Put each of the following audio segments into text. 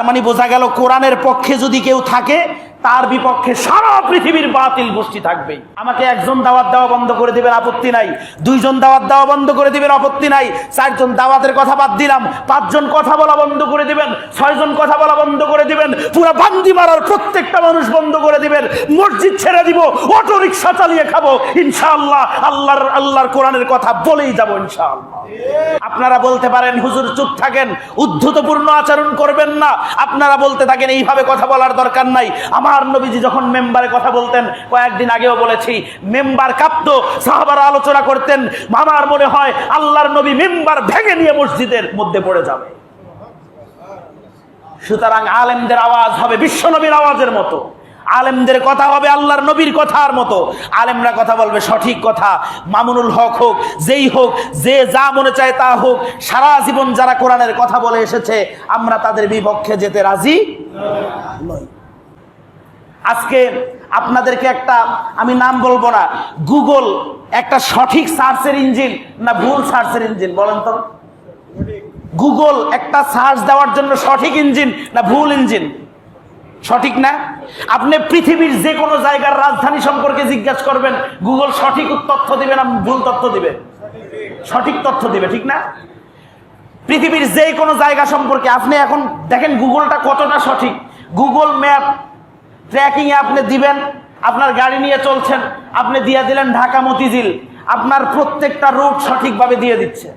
মানে বোঝা গেল কোরআনের পক্ষে যদি কেউ থাকে তার বিপক্ষে সারা পৃথিবীর বাতিল গোষ্ঠী থাকবে। আমাকে একজন দাওয়াত দেওয়া বন্ধ করে দিবেন, আপত্তি নাই। দুইজন দাওয়াত দেওয়া বন্ধ করে দিবেন, আপত্তি নাই। চারজন দাওয়াতের কথা বাদ দিলাম, পাঁচজন কথা বলা বন্ধ করে দিবেন, ছয়জন কথা বলা বন্ধ করে দিবেন, পুরো বান্দি মারার প্রত্যেকটা মানুষ বন্ধ করে দিবেন, মসজিদ ছেড়ে দিব, অটো রিক্সা চালিয়ে খাবো ইনশাআল্লাহ। আল্লাহর কোরআনের কথা বলেই যাবো ইনশাআল্লাহ। আপনারা বলতে পারেন হুজুর চুপ থাকেন, উদ্ধতপূর্ণ আচরণ করবেন না। আপনারা বলতে থাকেন এইভাবে কথা বলার দরকার নাই। আমার নবীজি যখন মেম্বারে কথা বলতেন, কয়েকদিন আগেও বলেছি, মেম্বার কাঁপতো, সাহাবারা আলোচনা করতেন। আমার মনে হয় আল্লাহর নবী মেম্বার ভেঙে নিয়ে মসজিদের মধ্যে পড়ে যাবে। সুতরাং আলেমদের আওয়াজ হবে বিশ্ব নবীর আওয়াজের মতো, আলেমদের কথা হবে আল্লাহর নবীর কথার মতো। আলেমরা কথা বলবে সঠিক কথা, মামুনুল হক হোক, যেই হোক, যে যা মনে চায় তা হোক, সারা জীবন যারা কোরআনের কথা বলে এসেছে আমরা তাদের বিপক্ষে যেতে রাজি নই। আজকে আপনাদেরকে একটা, আমি নাম বলবো না, গুগল একটা সঠিক সার্চের ইঞ্জিন না ভুল সার্চের ইঞ্জিন বলেন তো? গুগল একটা সার্চ দেওয়ার জন্য সঠিক ইঞ্জিন না ভুল ইঞ্জিন? সঠিক না? আপনি পৃথিবীর যে কোনো জায়গার রাজধানী সম্পর্কে জিজ্ঞাসা করবেন, গুগল সঠিক তথ্য দিবে না ভুল তথ্য দিবে? সঠিক তথ্য দিবে, ঠিক না? পৃথিবীর যে কোনো জায়গা সম্পর্কে আপনি এখন দেখেন গুগলটা কতটা সঠিক। গুগল ম্যাপ ট্র্যাকিং এ আপনি দিবেন, আপনার গাড়ি নিয়ে চলছেন, আপনি দিয়ে দিলেন ঢাকা মতিঝিল, আপনার প্রত্যেকটা রুট সঠিকভাবে দিয়ে দিচ্ছে।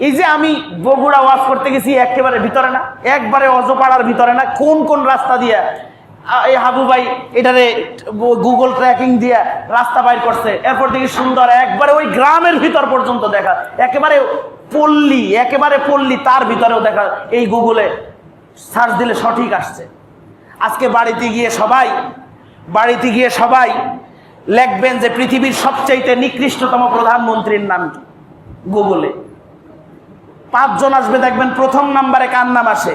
এই যে আমি বগুড়া ওয়াজ করতে গেছি, একেবারে ভিতরে না, একবারে অজপাড়ার ভিতরে না, কোন কোন রাস্তা দিয়ে এই হাবু ভাই এটারে গুগল ট্র্যাকিং দিয়ে রাস্তা বাইর করছে, এরপর দেখি সুন্দর একবারে ওই গ্রামের ভিতর পর্যন্ত দেখা, একেবারে পল্লী তার ভিতরেও দেখা এই গুগলে সার্চ দিলে সঠিক আসছে। আজকে বাড়িতে গিয়ে সবাই লিখবেন যে পৃথিবীর সবচাইতে নিকৃষ্টতম প্রধানমন্ত্রীর নাম কি, গুগলে 5 জন আসবে, দেখবেন প্রথম নাম্বারে কার নাম আসে।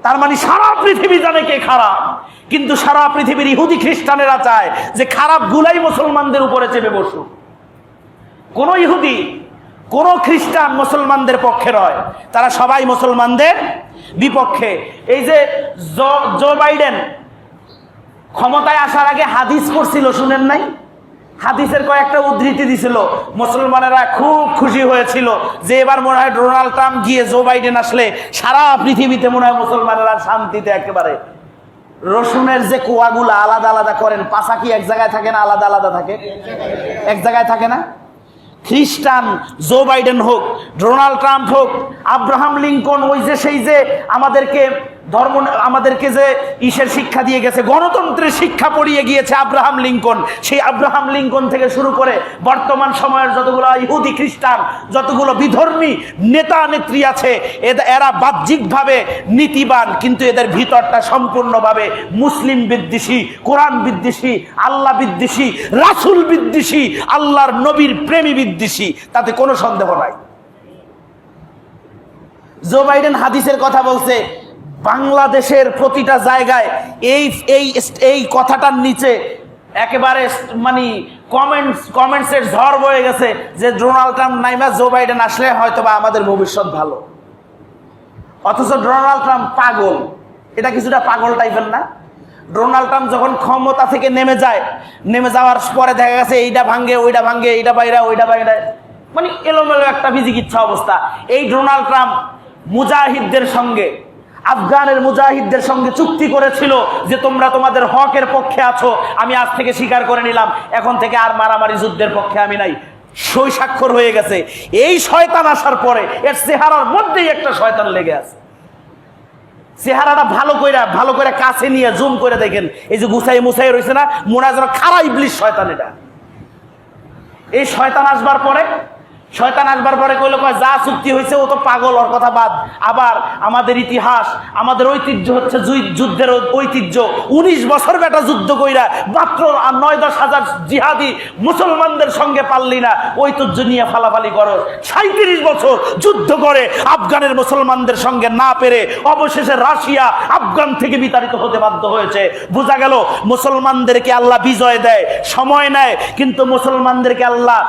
তার মানে সারা পৃথিবী জানে কে খারাপ, কিন্তু সারা পৃথিবীর ইহুদি খ্রিস্টানেরা চায় যে খারাপ গুলাই মুসলমানদের উপরে চেপে বসুক। কোন ইহুদি কোন খ্রিস্টান মুসলমানদের পক্ষে নয়, তারা সবাই মুসলমানদের বিপক্ষে। এই যে জো বাইডেন ক্ষমতায় আসার আগে হাদিস পড়ছিল, শুনেন নাই? হাদিসের কয়েকটা উদ্ধৃতি দিছিল, মুসলমানেরা খুব খুশি হয়েছিল যে এবার মনে হয় ডোনাল্ড ট্রাম্প গিয়ে জো বাইডেন আসলে সারা পৃথিবীতে মনে হয় মুসলমানেরা শান্তিতে একেবারে। রসুনের যে কোয়াগুলা আলাদা আলাদা করেন, পাশা কি এক জায়গায় থাকে না আলাদা আলাদা থাকে? এক জায়গায় থাকে না? খ্রিস্টান জো বাইডেন হোক, ডোনাল্ড ট্রাম্প হোক, আব্রাহাম লিঙ্কন, ওই যে সেই যে আমাদেরকে যে ইসের শিক্ষা দিয়ে গেছে, গণতন্ত্রের শিক্ষা পড়িয়ে গিয়েছে আব্রাহাম লিঙ্কন, সেই আব্রাহাম লিঙ্কন থেকে শুরু করে বর্তমান সময়ের যতগুলো ইহুদি খ্রিস্টান, যতগুলো বিধর্মী নেতা নেত্রী আছে, এরা বাহ্যিকভাবে নীতিবান, কিন্তু এদের ভিতরটা সম্পূর্ণভাবে মুসলিম বিদ্বেষী, কোরআন বিদ্বেষী, আল্লাহ বিদ্বেষী, রাসূল বিদ্বেষী, আল্লাহর নবীর প্রেমী বিদ্বেষী, তাতে কোনো সন্দেহ নাই। জো বাইডেন হাদিসের কথা বলছে, বাংলাদেশের প্রতিটা জায়গায় এই কথাটার নিচে একেবারে মানে কমেন্টসের ঝড় বয়ে গেছে যে ডোনাল্ড ট্রাম্প নাইমা জো বাইডেন আসলে হয়তো বা আমাদের ভবিষ্যৎ ভালো। অথচ ডোনাল্ড ট্রাম্প পাগল, এটা কিছুটা পাগল টাইপের না? ডোনাল্ড ট্রাম্প যখন ক্ষমতা থেকে নেমে যাওয়ার পরে দেখা গেছে এইটা ভাঙ্গে ওইটা ভাঙ্গে, এইটা বাইরে ওইটা বাইরে, মানে এলোমেলো একটা বিজিকিচ্ছা অবস্থা। এই ডোনাল্ড ট্রাম্প আফগানের মুজাহিদদের সঙ্গে চুক্তি করেছিল যে তোমরা তোমাদের হকের পক্ষে আছো, আমি আজ থেকে স্বীকার করে নিলাম, এখন থেকে আর মারামারি যুদ্ধের পক্ষে আমি নাই, সই স্বাক্ষর হয়ে গেছে। এই শয়তান আসার পরে এর চেহারার মধ্যেই একটা শয়তান লেগে আছে। চেহারাটা ভালো করে কাছে নিয়ে জুম করে দেখেন, এই যে মুছাই রয়েছে না, মনে হয় যেন খারাপ ইবলিশ শয়তান। এটা এই শয়তান আসবার পরে কইলো যা চুক্তি হয়েছে ও তো পাগল, ওর কথা বাদ। আবার আমাদের ইতিহাস, আমাদের ঐতিহ্য হচ্ছে যুদ্ধের ঐতিহ্য। 19 বছর বেটা যুদ্ধ কইরা মাত্র 9-10 হাজার জিহাদি মুসলমানদের সঙ্গে পারলি না, ঐতিহ্য নিয়ে ফালাফালি করো। 37 বছর যুদ্ধ করে আফগানের মুসলমানদের সঙ্গে না পেরে অবশেষে রাশিয়া আফগান থেকে বিতাড়িত হতে বাধ্য হয়েছে। বোঝা গেল মুসলমানদেরকে আল্লাহ বিজয় দেয়, সময় নেয়, কিন্তু মুসলমানদেরকে আল্লাহ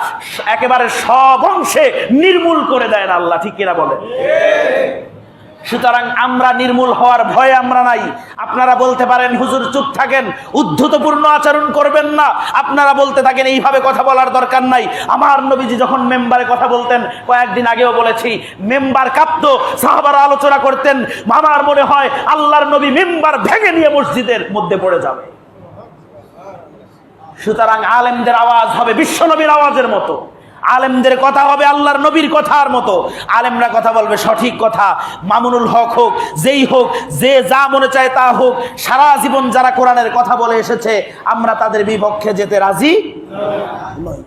একেবারে সব অংশে নির্মূল করে দেয় না আল্লাহ, ঠিক কিনা বলে? সুতরাং আমরা নির্মূল হওয়ার ভয়ে আমরা নাই। আপনারা বলতে পারেন হুজুর চুপ থাকেন, উদ্ধতপূর্ণ আচরণ করবেন না, আপনারা বলতে থাকেন এইভাবে কথা বলার দরকার নাই। আমার নবীজি যখন মেম্বারে কথা বলতেন, কয়েকদিন আগেও বলেছি, মেম্বার কাঁপতো, সাহাবারা আলোচনা করতেন, আমার মনে হয় আল্লাহর নবী মেম্বার ভেঙে নিয়ে মসজিদের মধ্যে পড়ে যাবে। সুতরাং আলেমদের আওয়াজ হবে বিশ্বনবীর আওয়াজের মতো, আলেমদের কথা হবে আল্লাহর নবীর কথার মতো। আলেমরা কথা বলবে সঠিক কথা, মামুনুল হক হোক, যেই হোক, যে যা মনে চায় তা হোক, সারা জীবন যারা কোরআনের কথা বলে এসেছে আমরা তাদের বিপক্ষে যেতে রাজি নই।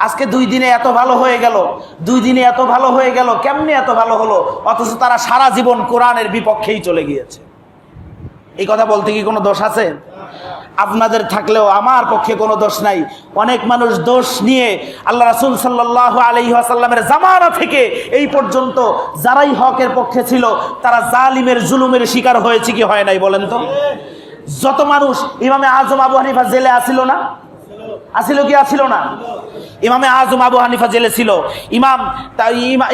আজকে 2 দিনে এত ভালো হয়ে গেল, 2 দিনে এত ভালো হয়ে গেল, কেমনে এত ভালো হলো? অথচ তারা সারা জীবন কোরআনের বিপক্ষেই চলে গিয়েছে। এই কথা বলতে কি কোনো দোষ আছে? আপনাদের থাকলেও আমার পক্ষে কোনো দোষ নাই। অনেক মানুষ দোষ নিয়ে আল্লাহ রাসূল সাল্লাল্লাহু আলাইহি ওয়াসাল্লামের জামানা থেকে এই পর্যন্ত যারাই হকের পক্ষে ছিল তারা জালিমের জুলুমের শিকার হয়েছে কি হয় নাই বলেন তো? যত মানুষ, ইমামে আজম আবু হানিফা জেলে আসিল না? আসিল কি আসিল না? ইমামে আজম আবু হানিফা জেলে ছিল।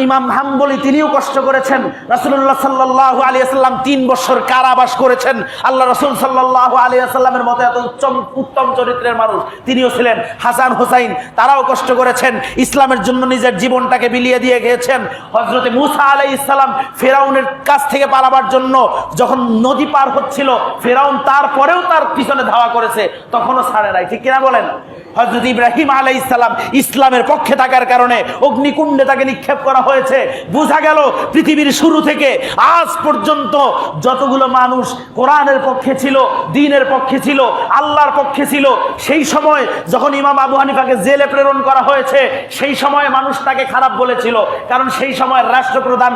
ইমাম হাম্বলি তিনিও কষ্ট করেছেন। রাসূলুল্লাহ সাল্লাল্লাহু আলাইহি ওয়াসাল্লাম 3 বছর কারাবাস করেছেন। আল্লাহ রাসূল সাল্লাল্লাহু আলাইহি ওয়াসাল্লামের মতো এত উত্তম চরিত্রের মানুষ তিনিও ছিলেন। হাসান হুসাইন তারাও কষ্ট করেছেন, ইসলামের জন্য নিজের জীবনটাকে বিলিয়ে দিয়ে গিয়েছেন। হযরতে মূসা আলাইহিস সালাম ফেরাউনের কাছ থেকে পালাবার জন্য যখন নদী পার হচ্ছিল, ফেরাউন তারপরেও তার পিছনে ধাওয়া করেছে, তখনও ছাড়ে নাই, ঠিক কিনা বলেন? হযরত ইব্রাহিম আলাইহিস সালাম ইসলামের পক্ষে থাকার কারণে অগ্নিকুণ্ডে তাকে নিক্ষেপ করা হয়েছে। বোঝা গেল পৃথিবীর শুরু থেকে আজ পর্যন্ত যতগুলো মানুষ কোরআনের পক্ষে ছিল, দ্বীনের পক্ষে ছিল, আল্লাহর পক্ষে ছিল, সেই সময় যখন ইমাম আবু হানিফাকে জেলে প্রেরণ করা হয়েছে সেই সময় মানুষ তাকে খারাপ বলেছিল, কারণ সেই সময় রাষ্ট্রপ্রধান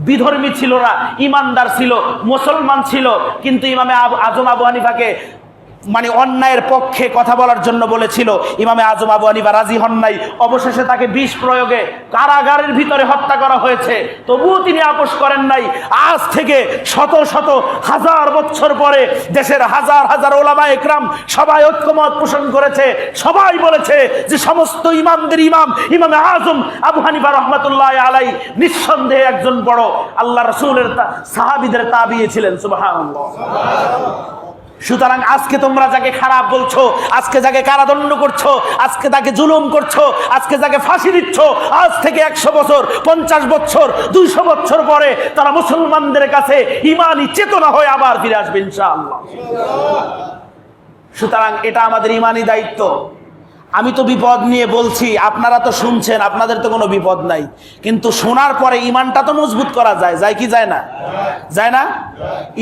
বিধর্মী ছিল না, ইমানদার ছিল, মুসলমান ছিল। কিন্তু ইমামে আজম আবু হানিফাকে মানে অন্যায়ের পক্ষে কথা বলার জন্য বলেছিল, ইমামে আজম আবু হানিফা রাজি হন নাই। অবশেষে তাকে বিষ প্রয়োগে কারাগারের ভিতরে হত্যা করা হয়েছে, তবুও তিনি আপোষ করেন নাই। আজ থেকে শত শত হাজার বছর পরে দেশের হাজার হাজার ওলামা একরাম সবাই ঐক্যমত পোষণ করেছে, সবাই বলেছে যে সমস্ত ইমামদের ইমাম ইমামে আজম আবু হানিফা রহমাতুল্লাহি আলাইহি নিঃসন্দেহে একজন বড় আল্লাহ রাসূলের সাহাবীদের তাবিঈ ছিলেন। সুবহানাল্লাহ। সুতরাং আজকে তোমরা যাকে খারাপ বলছো, আজকে যাকে কারাদণ্ড করছো, আজকে তাকে জুলুম করছো, আজকে যাকে ফাঁসি দিচ্ছ, আজ থেকে 100 বছর, 50 বছর, 200 বছর পরে তারা মুসলমানদের কাছে ঈমানি চেতনা হয়ে আবার ফিরে আসবে ইনশাআল্লাহ। সুতরাং এটা আমাদের ঈমানি দায়িত্ব। আমি তো বিপদ নিয়ে বলছি, আপনারা তো শুনছেন, আপনাদের তো কোনো বিপদ নাই, কিন্তু শোনার পরে ঈমানটা তো মজবুত করা যায়, যায় কি যায় না? যায় না?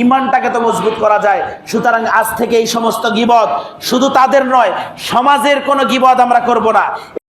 ঈমানটাকে তো মজবুত করা যায়। সুতরাং আজ থেকে এই সমস্ত গীবত শুধু তাদের নয়, সমাজের কোনো গীবত আমরা করব না।